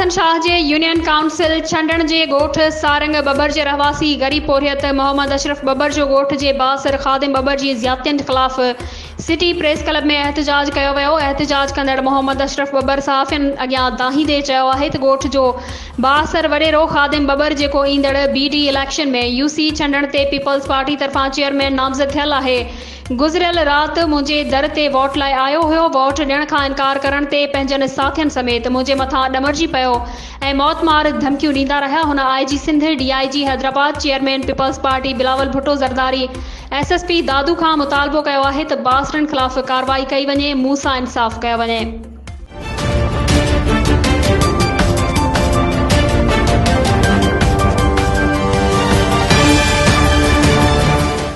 हसन शाह जे union council छंडण जे ॻोठ सारंग बबर जे रहवासी गरीब पोरियत मोहम्मद अशरफ बबर जो ॻोठ जे बासर ख़ादिम बबर जी ज़्यादतियुनि ख़िलाफ़ सिटी प्रेस क्लब में एहतजाज कयो वियो। एहतजाज कंदड़ मोहम्मद अशरफ बबर सहाफ़ियुनि अॻियां दाही ॾे चयो आहे त ॻोठ जो बासर वॾेरो ख़ादिम बबर जेको ईंदड़ BD इलेक्शन में UC छंडण ते पीपल्स पार्टी तरफ़ां चेयरमैन नामज़द थियल आहे। गुज़िरियल राति मुंहिंजे दर ते वोट लाइ आयो हुयो। वोट ॾियण खां इनकार करण ते पंहिंजनि साथियुनि समेत मुंहिंजे मथां ॾमरजी पियो ऐं मौतमार धमकियूं ॾींदा रहिया। हुन IG Sindh, DIG Hyderabad, chairman Peoples Party Bilawal Bhutto Zardari, SSP Dadu खां मुतालबो कयो आहे त बासरनि ख़िलाफ़ कार्रवाई कई वञे, मूं सां इंसाफ़ कयो वञे।